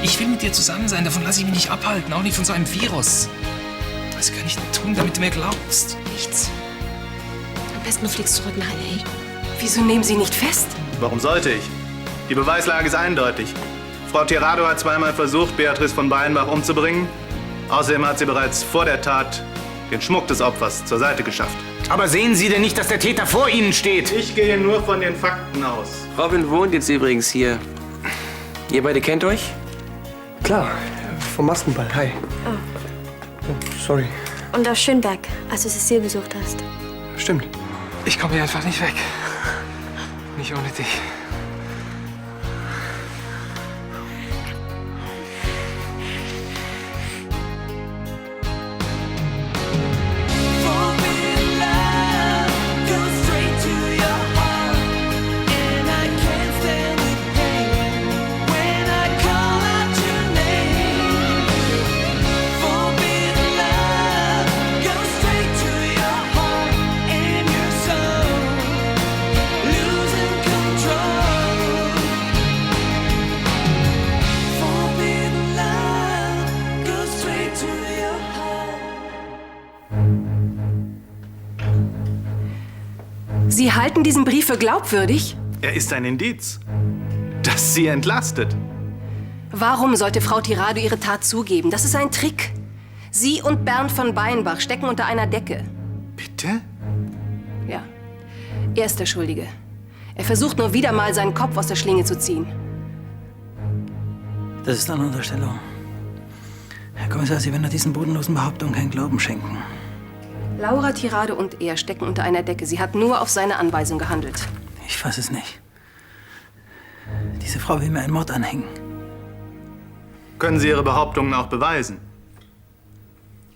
Ich will mit dir zusammen sein, davon lasse ich mich nicht abhalten, auch nicht von so einem Virus. Was kann ich denn tun, damit du mir glaubst? Nichts. Am besten du fliegst zurück nach L.A. Wieso nehmen Sie nicht fest? Warum sollte ich? Die Beweislage ist eindeutig. Frau Tirado hat zweimal versucht, Beatrice von Beinbach umzubringen. Außerdem hat sie bereits vor der Tat den Schmuck des Opfers zur Seite geschafft. Aber sehen Sie denn nicht, dass der Täter vor Ihnen steht? Ich gehe nur von den Fakten aus. Robin wohnt jetzt übrigens hier. Ihr beide kennt euch? Klar, vom Maskenball. Hi. Oh, sorry. Und aus Schönberg, als du Cecile besucht hast. Stimmt. Ich komme hier einfach nicht weg. Nicht ohne dich. Sie halten diesen Brief für glaubwürdig? Er ist ein Indiz, das sie entlastet. Warum sollte Frau Tirado ihre Tat zugeben? Das ist ein Trick. Sie und Bernd von Beinbach stecken unter einer Decke. Bitte? Ja, er ist der Schuldige. Er versucht nur wieder mal, seinen Kopf aus der Schlinge zu ziehen. Das ist eine Unterstellung. Herr Kommissar, Sie werden nach diesen bodenlosen Behauptungen keinen Glauben schenken. Laura Tirado und er stecken unter einer Decke. Sie hat nur auf seine Anweisung gehandelt. Ich fasse es nicht. Diese Frau will mir einen Mord anhängen. Können Sie Ihre Behauptungen auch beweisen?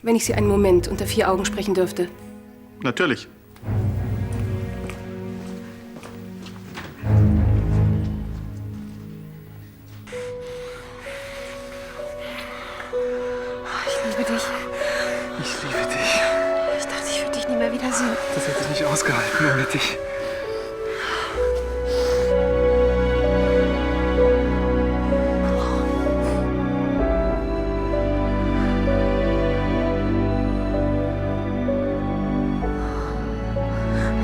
Wenn ich Sie einen Moment unter 4 Augen sprechen dürfte. Natürlich. Ich liebe dich. Ich liebe dich. Ich dachte, ich würde dich nie mehr wiedersehen. Das hätte ich nicht ausgehalten ohne dich.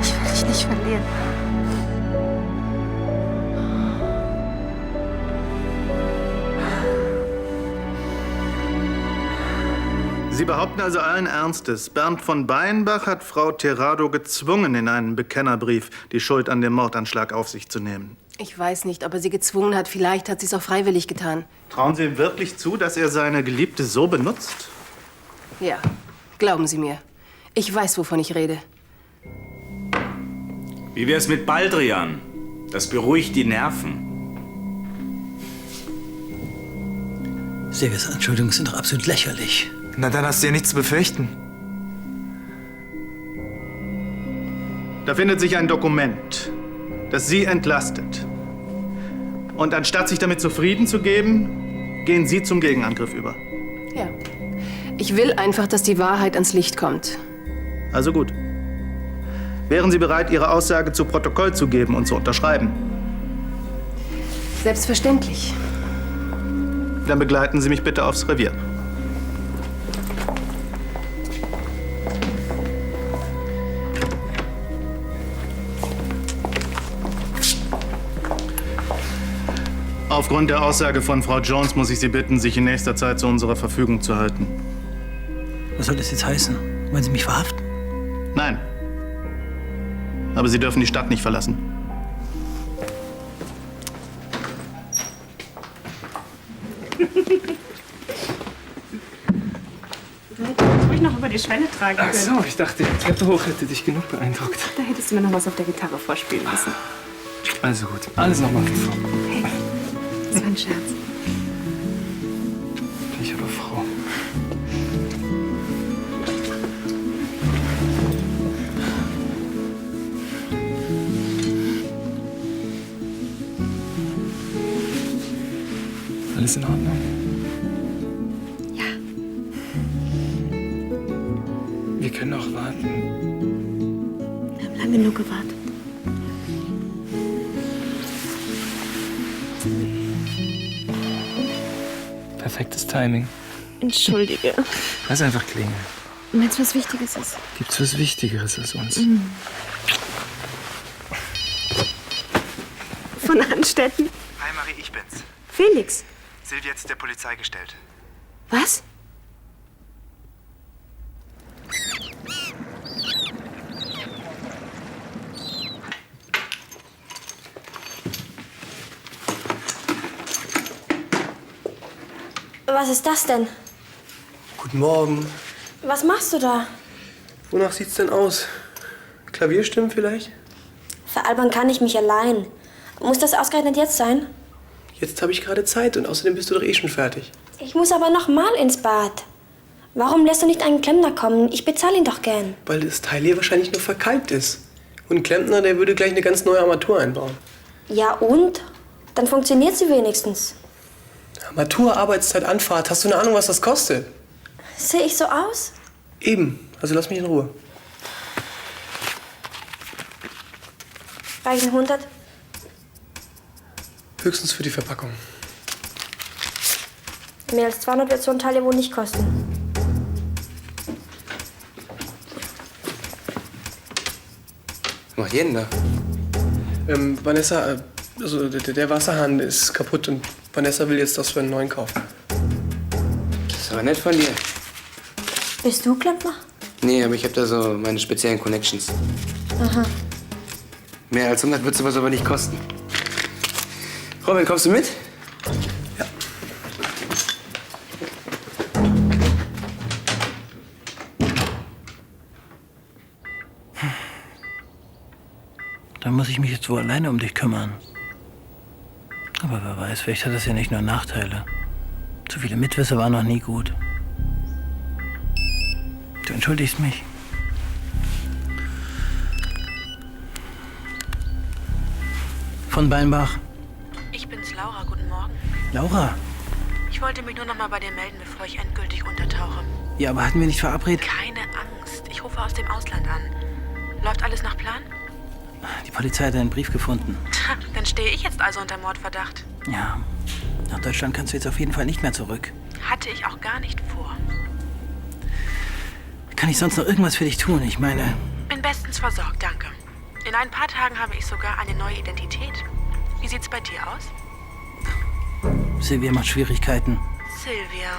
Ich will dich nicht verlieren. Sie behaupten also allen Ernstes, Bernd von Beinbach hat Frau Tirado gezwungen, in einem Bekennerbrief die Schuld an dem Mordanschlag auf sich zu nehmen. Ich weiß nicht, ob er sie gezwungen hat. Vielleicht hat sie es auch freiwillig getan. Trauen Sie ihm wirklich zu, dass er seine Geliebte so benutzt? Ja, glauben Sie mir. Ich weiß, wovon ich rede. Wie wär's mit Baldrian? Das beruhigt die Nerven. Silvias Anschuldigungen sind doch absolut lächerlich. Na, dann hast du ja nichts zu befürchten. Da findet sich ein Dokument, das Sie entlastet. Und anstatt sich damit zufrieden zu geben, gehen Sie zum Gegenangriff über. Ja. Ich will einfach, dass die Wahrheit ans Licht kommt. Also gut. Wären Sie bereit, Ihre Aussage zu Protokoll zu geben und zu unterschreiben? Selbstverständlich. Dann begleiten Sie mich bitte aufs Revier. Aufgrund der Aussage von Frau Jones muss ich Sie bitten, sich in nächster Zeit zu unserer Verfügung zu halten. Was soll das jetzt heißen? Wollen Sie mich verhaften? Nein. Aber Sie dürfen die Stadt nicht verlassen. Ruhig noch über die Schwelle tragen können. Ach so, ich dachte, die Treppe hoch hätte dich genug beeindruckt. Da hättest du mir noch was auf der Gitarre vorspielen müssen. Also gut, alles nochmal von vorn. Hey, das war ein Scherz. Bin ich aber froh. Alles in Ordnung? Ja. Wir können auch warten. Wir haben lange genug gewartet. Perfektes Timing. Entschuldige. Lass einfach klingeln. Wenn es was Wichtiges ist. Gibt's was Wichtigeres als uns? Von Anstetten? Hi Marie, ich bin's. Felix. Silvia hat es der Polizei gestellt. Was? Was ist das denn? Guten Morgen. Was machst du da? Wonach sieht's denn aus? Klavierstimmen vielleicht? Veralbern kann ich mich allein. Muss das ausgerechnet jetzt sein? Jetzt habe ich gerade Zeit und außerdem bist du doch eh schon fertig. Ich muss aber noch mal ins Bad. Warum lässt du nicht einen Klempner kommen? Ich bezahle ihn doch gern. Weil das Teil hier wahrscheinlich nur verkalkt ist. Und ein Klempner, der würde gleich eine ganz neue Armatur einbauen. Ja und? Dann funktioniert sie wenigstens. Armatur, Arbeitszeit, Anfahrt. Hast du eine Ahnung, was das kostet? Sehe ich so aus? Eben. Also lass mich in Ruhe. Reichen 100? Höchstens für die Verpackung. Mehr als 200 wird so ein Teil ja wohl nicht kosten. Was macht jeden da? Vanessa, also der Wasserhahn ist kaputt und Vanessa will jetzt, dass wir einen neuen kaufen. Das ist aber nett von dir. Bist du Klempner? Nee, aber ich habe da so meine speziellen Connections. Aha. Mehr als 100 wird sowas aber nicht kosten. Robin, kommst du mit? Ja. Dann muss ich mich jetzt wohl alleine um dich kümmern. Aber wer weiß, vielleicht hat das ja nicht nur Nachteile. Zu viele Mitwisser waren noch nie gut. Du entschuldigst mich. Von Beinbach. Ich bin's, Laura. Guten Morgen. Laura? Ich wollte mich nur noch mal bei dir melden, bevor ich endgültig untertauche. Ja, aber hatten wir nicht verabredet? Keine Angst. Ich rufe aus dem Ausland an. Läuft alles nach Plan? Die Polizei hat einen Brief gefunden. Tja, dann stehe ich jetzt also unter Mordverdacht. Ja, nach Deutschland kannst du jetzt auf jeden Fall nicht mehr zurück. Hatte ich auch gar nicht vor. Kann ich sonst noch irgendwas für dich tun? Ich meine... Bin bestens versorgt, danke. In ein paar Tagen habe ich sogar eine neue Identität. Wie sieht's bei dir aus? Silvia macht Schwierigkeiten. Silvia.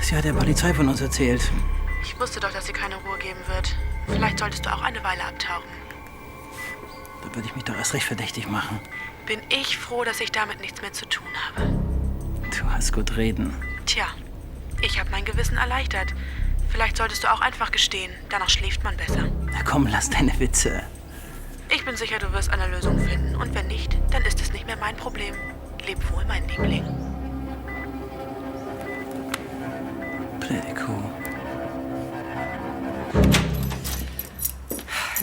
Sie hat der Polizei von uns erzählt. Ich wusste doch, dass sie keine Ruhe geben wird. Vielleicht solltest du auch eine Weile abtauchen. Da würde ich mich doch erst recht verdächtig machen. Bin ich froh, dass ich damit nichts mehr zu tun habe. Du hast gut reden. Tja, ich habe mein Gewissen erleichtert. Vielleicht solltest du auch einfach gestehen. Danach schläft man besser. Na komm, lass deine Witze. Ich bin sicher, du wirst eine Lösung finden. Und wenn nicht, dann ist es nicht mehr mein Problem. Leb wohl, mein Liebling. Blöde Kuh.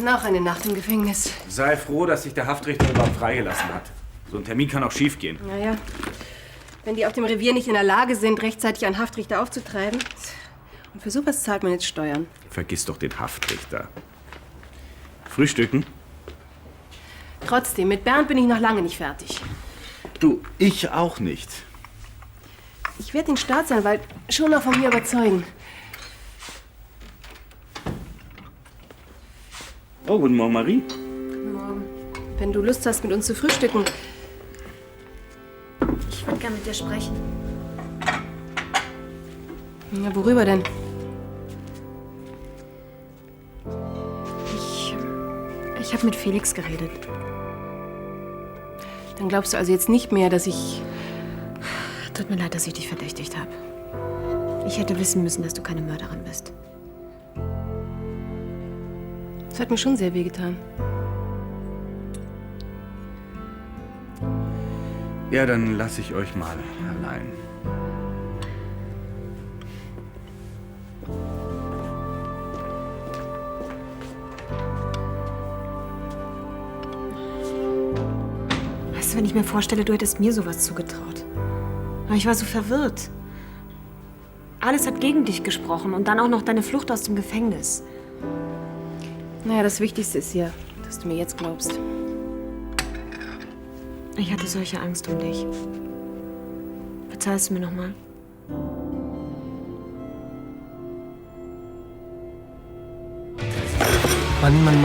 Noch eine Nacht im Gefängnis. Sei froh, dass sich der Haftrichter überhaupt freigelassen hat. So ein Termin kann auch schief gehen. Naja, wenn die auf dem Revier nicht in der Lage sind, rechtzeitig einen Haftrichter aufzutreiben. Und für sowas zahlt man jetzt Steuern. Vergiss doch den Haftrichter. Frühstücken? Trotzdem, mit Bernd bin ich noch lange nicht fertig. Du, ich auch nicht. Ich werde den Staatsanwalt schon noch von mir überzeugen. Oh, guten Morgen, Marie. Wenn du Lust hast, mit uns zu frühstücken. Ich würde gerne mit dir sprechen. Ja, worüber denn? Ich habe mit Felix geredet. Dann glaubst du also jetzt nicht mehr, dass ich... Tut mir leid, dass ich dich verdächtigt habe. Ich hätte wissen müssen, dass du keine Mörderin bist. Das hat mir schon sehr wehgetan. Ja, dann lasse ich euch mal allein. Weißt du, wenn ich mir vorstelle, du hättest mir sowas zugetraut. Aber ich war so verwirrt. Alles hat gegen dich gesprochen und dann auch noch deine Flucht aus dem Gefängnis. Naja, das Wichtigste ist ja, dass du mir jetzt glaubst. Ich hatte solche Angst um dich. Verzeihst du mir nochmal?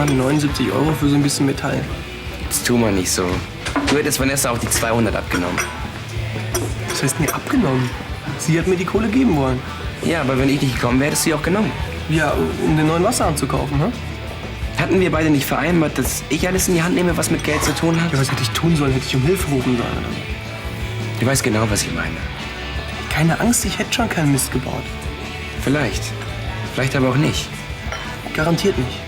Mann, 79 € für so ein bisschen Metall. Jetzt tu mal nicht so. Du hättest Vanessa auch die 200 abgenommen. Was heißt mir abgenommen? Sie hat mir die Kohle geben wollen. Ja, aber wenn ich nicht gekommen wäre, hättest du sie auch genommen. Ja, um den neuen Wasserhahn zu kaufen, ne? Hatten wir beide nicht vereinbart, dass ich alles in die Hand nehme, was mit Geld zu tun hat? Ja, was hätte ich tun sollen? Hätte ich um Hilfe rufen sollen oder so? Du weißt genau, was ich meine. Keine Angst, ich hätte schon keinen Mist gebaut. Vielleicht. Vielleicht aber auch nicht. Garantiert nicht.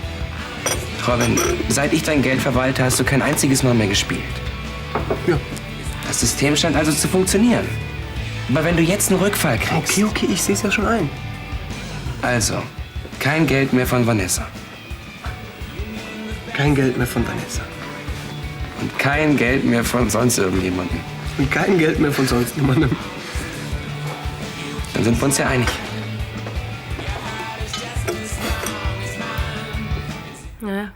Robin, seit ich dein Geld verwalte, hast du kein einziges Mal mehr gespielt. Ja. Das System scheint also zu funktionieren. Aber wenn du jetzt einen Rückfall kriegst... Okay, ich sehe es ja schon ein. Also, kein Geld mehr von Vanessa. Kein Geld mehr von Vanessa. Und kein Geld mehr von sonst irgendjemandem. Und kein Geld mehr von sonst jemandem. Dann sind wir uns ja einig. Ja.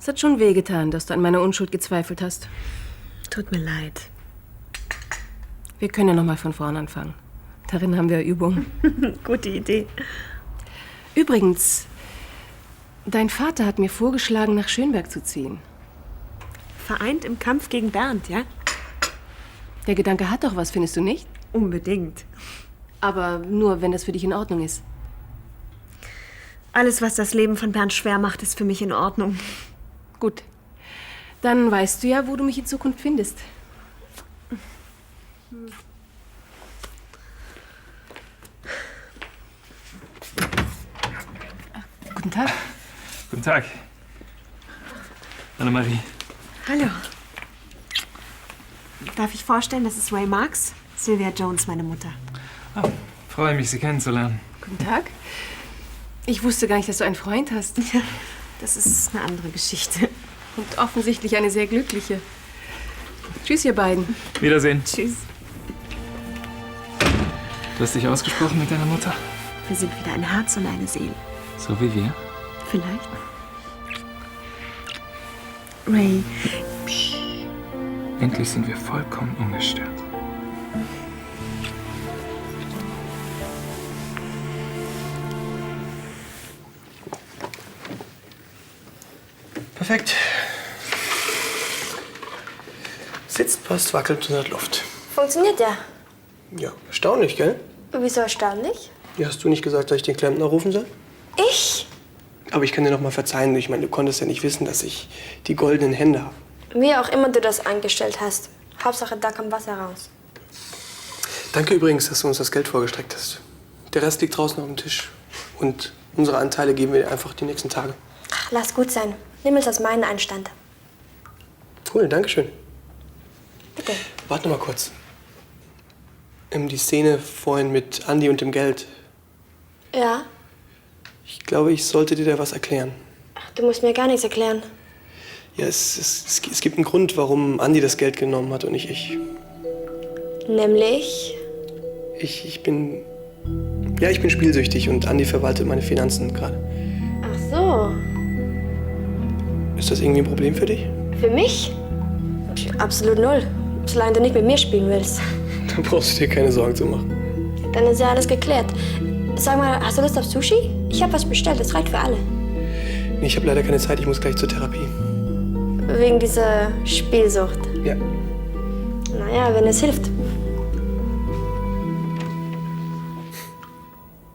Es hat schon wehgetan, dass du an meiner Unschuld gezweifelt hast. Tut mir leid. Wir können ja noch mal von vorn anfangen. Darin haben wir Übung. Gute Idee. Übrigens, dein Vater hat mir vorgeschlagen, nach Schönberg zu ziehen. Vereint im Kampf gegen Bernd, ja? Der Gedanke hat doch was, findest du nicht? Unbedingt. Aber nur, wenn das für dich in Ordnung ist. Alles, was das Leben von Bernd schwer macht, ist für mich in Ordnung. Gut. Dann weißt du ja, wo du mich in Zukunft findest. Guten Tag. Guten Tag. Annemarie. Hallo. Darf ich vorstellen, das ist Ray Marks, Sylvia Jones, meine Mutter. Oh, freue mich, Sie kennenzulernen. Guten Tag. Ich wusste gar nicht, dass du einen Freund hast. Ja, das ist eine andere Geschichte. Und offensichtlich eine sehr glückliche. Tschüss, ihr beiden. Wiedersehen. Tschüss. Du hast dich ausgesprochen mit deiner Mutter? Wir sind wieder ein Herz und eine Seele. So wie wir? Vielleicht. Ray. Endlich sind wir vollkommen ungestört. Perfekt. Sitzpost wackelt unter der Luft. Funktioniert ja. Ja, erstaunlich, gell? Wieso erstaunlich? Ja, hast du nicht gesagt, dass ich den Klempner rufen soll? Ich? Aber ich kann dir noch mal verzeihen. Ich meine, du konntest ja nicht wissen, dass ich die goldenen Hände habe. Wie auch immer du das angestellt hast. Hauptsache, da kommt Wasser raus. Danke übrigens, dass du uns das Geld vorgestreckt hast. Der Rest liegt draußen auf dem Tisch. Und unsere Anteile geben wir dir einfach die nächsten Tage. Ach, lass gut sein. Nimm es als meinen Einstand. Cool, danke schön. Bitte. Warte noch mal kurz. Die Szene vorhin mit Andi und dem Geld. Ja? Ich glaube, ich sollte dir da was erklären. Ach, du musst mir gar nichts erklären. Ja, es gibt einen Grund, warum Andi das Geld genommen hat und nicht ich. Nämlich? Ich bin spielsüchtig und Andi verwaltet meine Finanzen gerade. Ach so. Ist das irgendwie ein Problem für dich? Für mich? Absolut null. Solange du nicht mit mir spielen willst. Da brauchst du dir keine Sorgen zu machen. Dann ist ja alles geklärt. Sag mal, hast du Lust auf Sushi? Ich habe was bestellt, das reicht für alle. Nee, ich habe leider keine Zeit, ich muss gleich zur Therapie. Wegen dieser Spielsucht. Ja. Naja, wenn es hilft.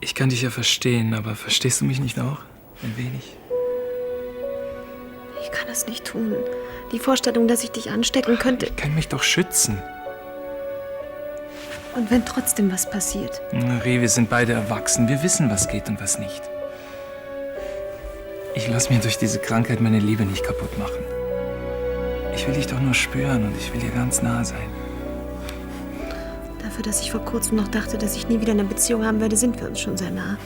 Ich kann dich ja verstehen, aber verstehst du mich nicht auch? Ein wenig. Ich kann das nicht tun. Die Vorstellung, dass ich dich anstecken könnte. Ich kann mich doch schützen. Und wenn trotzdem was passiert? Marie, wir sind beide erwachsen. Wir wissen, was geht und was nicht. Ich lass mir durch diese Krankheit meine Liebe nicht kaputt machen. Ich will dich doch nur spüren und ich will dir ganz nah sein. Dafür, dass ich vor kurzem noch dachte, dass ich nie wieder eine Beziehung haben werde, sind wir uns schon sehr nah.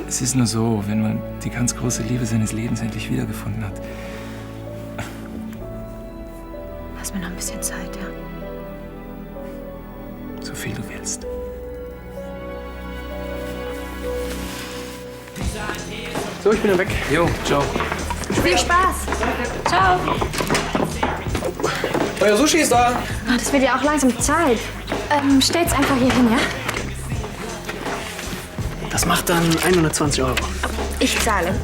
Es ist nur so, wenn man die ganz große Liebe seines Lebens endlich wiedergefunden hat. Lass mir noch ein bisschen Zeit, ja? So viel du willst. So, ich bin dann weg. Jo, ciao. Viel Spaß. Ciao. euer Sushi ist da. Oh, das wird ja auch langsam Zeit. Stell's einfach hier hin, ja? Das macht dann 120 €. Ich zahle.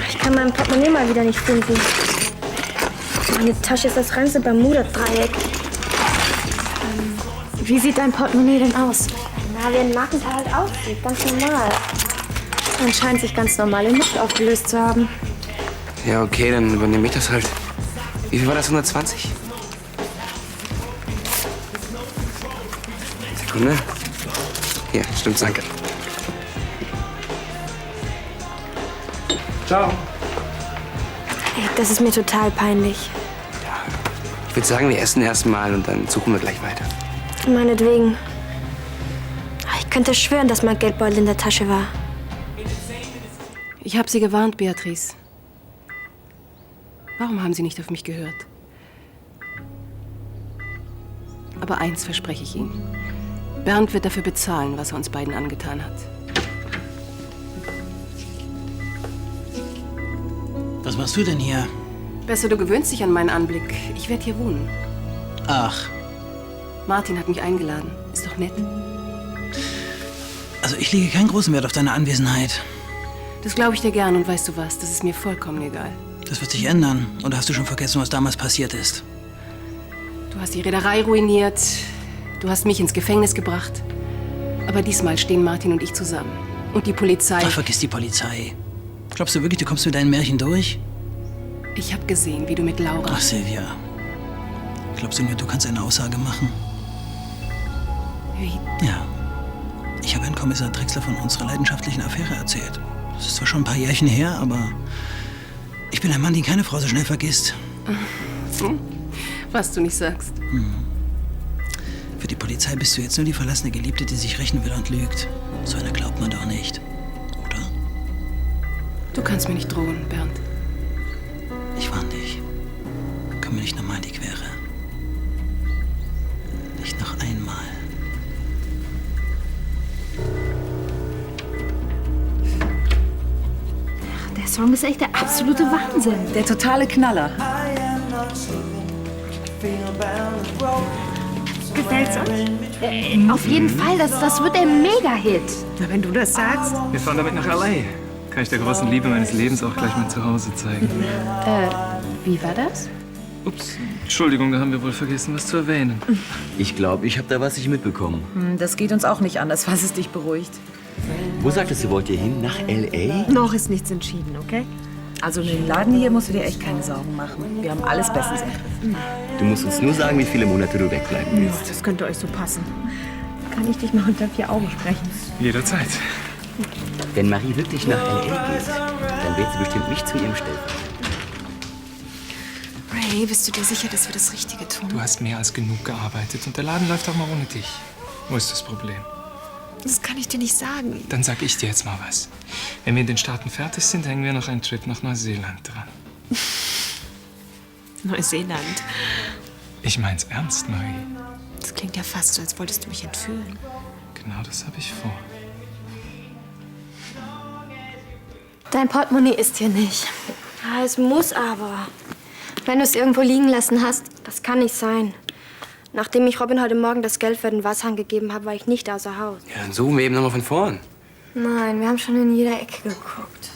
Ich kann mein Portemonnaie mal wieder nicht finden. Meine Tasche ist das reinste Bermuda-Dreieck. Wie sieht dein Portemonnaie denn aus? Na, wie ein Markenteil halt aussieht. Ganz normal. Man scheint sich ganz normal in Luft aufgelöst zu haben. Ja, okay, dann übernehme ich das halt. Wie viel war das, 120? Sekunde. Hier, stimmt, danke. Ciao. Ey, das ist mir total peinlich. Ich würde sagen, wir essen erst mal und dann suchen wir gleich weiter. Meinetwegen. Ich könnte schwören, dass mein Geldbeutel in der Tasche war. Ich habe Sie gewarnt, Beatrice. Warum haben Sie nicht auf mich gehört? Aber eins verspreche ich Ihnen. Bernd wird dafür bezahlen, was er uns beiden angetan hat. Was machst du denn hier? Besser, du gewöhnst dich an meinen Anblick. Ich werde hier wohnen. Ach, Martin hat mich eingeladen. Ist doch nett. also ich lege keinen großen Wert auf deine Anwesenheit. Das glaube ich dir gern und weißt du was, das ist mir vollkommen egal. Das wird sich ändern. Oder hast du schon vergessen, was damals passiert ist? Du hast die Reederei ruiniert, du hast mich ins Gefängnis gebracht. Aber diesmal stehen Martin und ich zusammen. Und die Polizei... Ach, vergiss die Polizei. Glaubst du wirklich, du kommst mit deinen Märchen durch? Ich habe gesehen, wie du mit Laura... Ach, Silvia. Glaubst du nur, du kannst eine Aussage machen? Wie? Ja. Ich habe Herrn Kommissar Drechsler von unserer leidenschaftlichen Affäre erzählt. Das ist zwar schon ein paar Jährchen her, aber ich bin ein Mann, den keine Frau so schnell vergisst. Was du nicht sagst. Für die Polizei bist du jetzt nur die verlassene Geliebte, die sich rächen will und lügt. So einer glaubt man doch nicht. Oder? Du kannst mir nicht drohen, Bernd. Ich warne dich. Komm mir nicht nochmal in die Quere. Nicht noch einmal. Der Song ist echt der absolute Wahnsinn. Der totale Knaller. Gefällt's euch? Auf jeden Fall, das wird ein Mega-Hit. Na, wenn du das sagst. Wir fahren damit nach L.A. Kann ich der großen Liebe meines Lebens auch gleich mal zu Hause zeigen. Wie war das? Ups, Entschuldigung, da haben wir wohl vergessen, was zu erwähnen. Ich glaube, ich habe da was nicht mitbekommen. Das geht uns auch nicht anders, falls es dich beruhigt. Wo sagtest du, wollt ihr hin? Nach L.A.? Noch ist nichts entschieden, okay? Also in den Laden hier musst du dir echt keine Sorgen machen. Wir haben alles bestens im Griff. Du musst uns nur sagen, wie viele Monate du wegbleiben willst. Das könnte euch so passen. Kann ich dich mal unter 4 Augen sprechen? Jederzeit. Wenn Marie wirklich nach L.A. geht, dann wird sie bestimmt mich zu ihrem stellen. Ray, bist du dir sicher, dass wir das Richtige tun? Du hast mehr als genug gearbeitet und der Laden läuft auch mal ohne dich. Wo ist das Problem? Das kann ich dir nicht sagen. Dann sag ich dir jetzt mal was. Wenn wir in den Staaten fertig sind, hängen wir noch einen Trip nach Neuseeland dran. Neuseeland? Ich mein's ernst, Marie. Das klingt ja fast so, als wolltest du mich entführen. Genau das habe ich vor. Dein Portemonnaie ist hier nicht. Ja, es muss aber. Wenn du es irgendwo liegen lassen hast, das kann nicht sein. Nachdem ich Robin heute Morgen das Geld für den Wasserhahn gegeben habe, war ich nicht außer Haus. Ja, dann suchen wir eben nochmal von vorn. Nein, wir haben schon in jeder Ecke geguckt.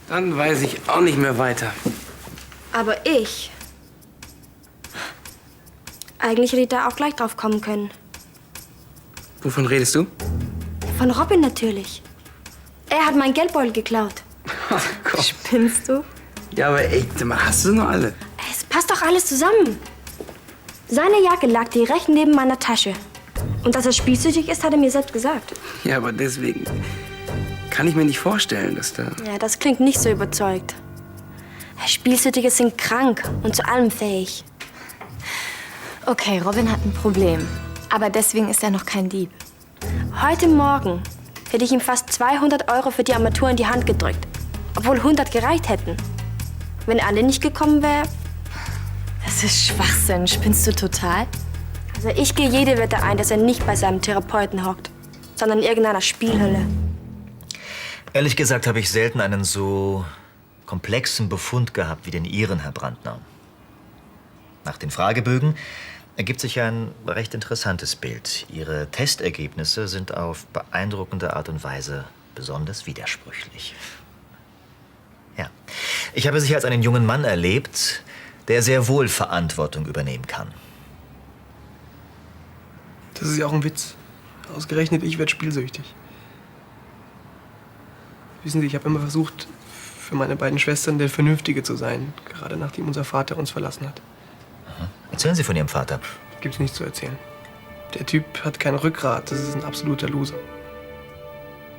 Dann weiß ich auch nicht mehr weiter. Aber ich... Eigentlich hätte ich da auch gleich drauf kommen können. Wovon redest du? Von Robin natürlich. Er hat meinen Geldbeutel geklaut. Ach komm. Spinnst du? Ja, aber ey, hast du noch alle? Es passt doch alles zusammen. Seine Jacke lag direkt neben meiner Tasche. Und dass er spießsüchtig ist, hat er mir selbst gesagt. Ja, aber deswegen kann ich mir nicht vorstellen, dass da... Ja, das klingt nicht so überzeugt. Spielsüchtige sind krank und zu allem fähig. Okay, Robin hat ein Problem. Aber deswegen ist er noch kein Dieb. Heute Morgen hätte ich ihm fast 200 € für die Armatur in die Hand gedrückt. Obwohl 100 gereicht hätten. Wenn alle nicht gekommen wäre... Das ist Schwachsinn. Spinnst du total? Also ich gehe jede Wette ein, dass er nicht bei seinem Therapeuten hockt, sondern in irgendeiner Spielhölle. Ehrlich gesagt habe ich selten einen so komplexen Befund gehabt wie den Ihren, Herr Brandner. Nach den Fragebögen ergibt sich ein recht interessantes Bild. Ihre Testergebnisse sind auf beeindruckende Art und Weise besonders widersprüchlich. Ja, ich habe Sie als einen jungen Mann erlebt, der sehr wohl Verantwortung übernehmen kann. Das ist ja auch ein Witz. Ausgerechnet ich werde spielsüchtig. Wissen Sie, ich habe immer versucht, für meine beiden Schwestern der Vernünftige zu sein, gerade nachdem unser Vater uns verlassen hat. Erzählen Sie von Ihrem Vater. Gibt's nichts zu erzählen. Der Typ hat kein Rückgrat, das ist ein absoluter Loser.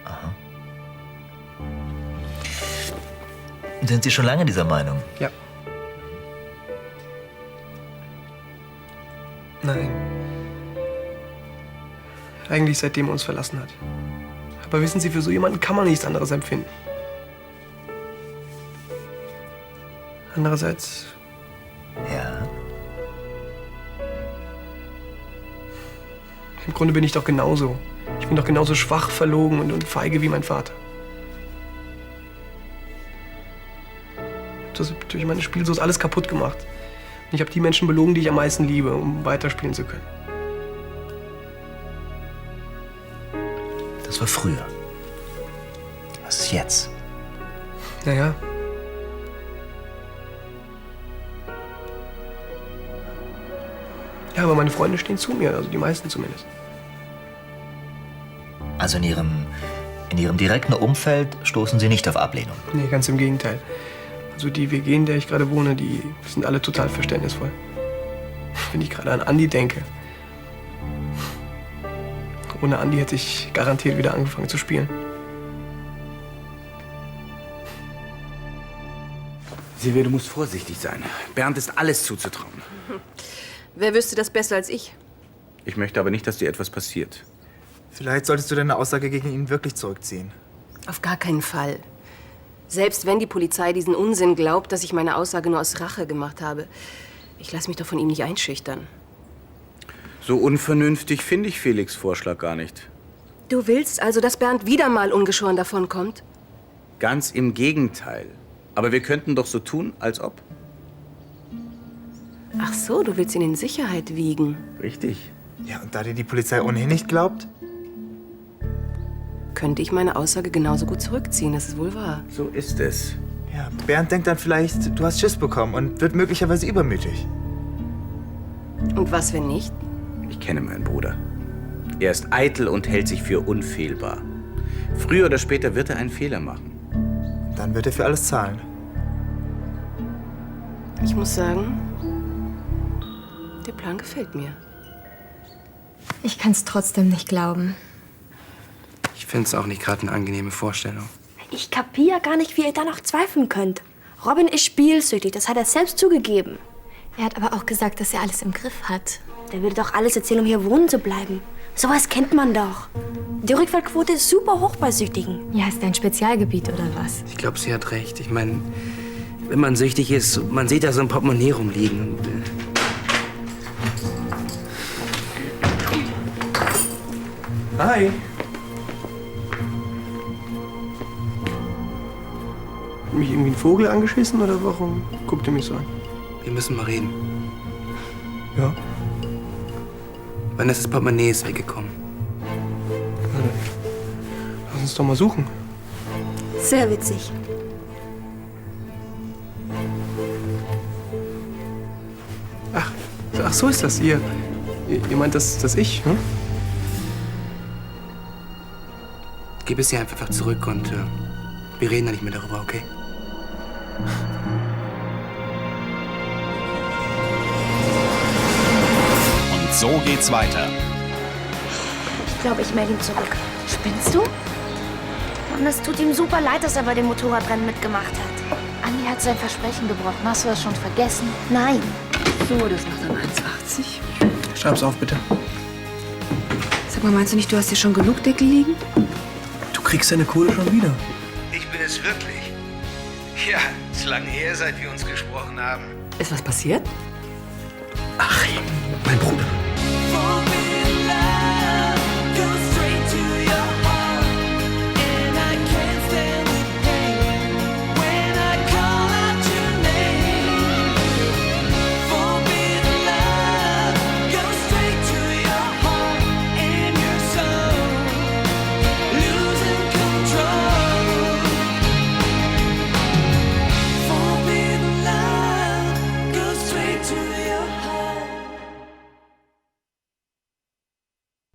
Aha. Sind Sie schon lange dieser Meinung? Ja. Nein. Eigentlich seitdem er uns verlassen hat. Aber wissen Sie, für so jemanden kann man nichts anderes empfinden. Andererseits... Ja. Im Grunde bin ich doch genauso. Ich bin doch genauso schwach, verlogen und feige wie mein Vater. Ich habe durch meine Spielsucht alles kaputt gemacht. Und ich habe die Menschen belogen, die ich am meisten liebe, um weiterspielen zu können. Das war früher. Was ist jetzt? Naja. Ja, aber meine Freunde stehen zu mir, also die meisten zumindest. Also in Ihrem direkten Umfeld stoßen Sie nicht auf Ablehnung? Nee, ganz im Gegenteil. Also die WG, in der ich gerade wohne, die sind alle total verständnisvoll. Wenn ich gerade an Andi denke. Ohne Andi hätte ich garantiert wieder angefangen zu spielen. Silvia, du musst vorsichtig sein. Bernd ist alles zuzutrauen. Wer wüsste das besser als ich? Ich möchte aber nicht, dass dir etwas passiert. Vielleicht solltest du deine Aussage gegen ihn wirklich zurückziehen. Auf gar keinen Fall. Selbst wenn die Polizei diesen Unsinn glaubt, dass ich meine Aussage nur aus Rache gemacht habe. Ich lasse mich doch von ihm nicht einschüchtern. So unvernünftig finde ich Felix' Vorschlag gar nicht. Du willst also, dass Bernd wieder mal ungeschoren davonkommt? Ganz im Gegenteil. Aber wir könnten doch so tun, als ob. Ach so, du willst ihn in Sicherheit wiegen. Richtig. Ja, und da dir die Polizei ohnehin nicht glaubt? Könnte ich meine Aussage genauso gut zurückziehen, das ist wohl wahr. So ist es. Ja, Bernd denkt dann vielleicht, du hast Schiss bekommen und wird möglicherweise übermütig. Und was, wenn nicht? Ich kenne meinen Bruder. Er ist eitel und hält sich für unfehlbar. Früher oder später wird er einen Fehler machen. Dann wird er für alles zahlen. Ich muss sagen, der Plan gefällt mir. Ich kann es trotzdem nicht glauben. Ich finde es auch nicht gerade eine angenehme Vorstellung. Ich kapiere gar nicht, wie ihr da noch zweifeln könnt. Robin ist spielsüchtig, das hat er selbst zugegeben. Er hat aber auch gesagt, dass er alles im Griff hat. Der würde doch alles erzählen, um hier wohnen zu bleiben. Sowas kennt man doch. Die Rückfallquote ist super hoch bei Süchtigen. Ja, ist dein Spezialgebiet oder was? Ich glaube, sie hat recht. Ich meine, wenn man süchtig ist, man sieht da so ein Portemonnaie rumliegen. Und, Hi. Hat mich irgendwie ein Vogel angeschissen oder warum guckt ihr mich so an? Wir müssen mal reden. Ja. Wann ist das Portemonnaie weggekommen? Lass uns doch mal suchen. Sehr witzig. Ach, so ist das. Ihr meint das ich, hm? Gib es ihr einfach zurück und wir reden da nicht mehr darüber, okay? Und so geht's weiter. Ich glaube, ich melde ihn zurück. Spinnst du? Mann, es tut ihm super leid, dass er bei dem Motorradrennen mitgemacht hat. Andi hat sein Versprechen gebrochen. Hast du das schon vergessen? Nein. So, das macht dann 1,80. Schreib's auf, bitte. Sag mal, meinst du nicht, du hast hier schon genug Deckel liegen? Du kriegst deine Kohle schon wieder. Ich bin es wirklich. Ja, ist lang her, seit wir uns gesprochen haben. Ist was passiert? Ach, mein Bruder. Wo wir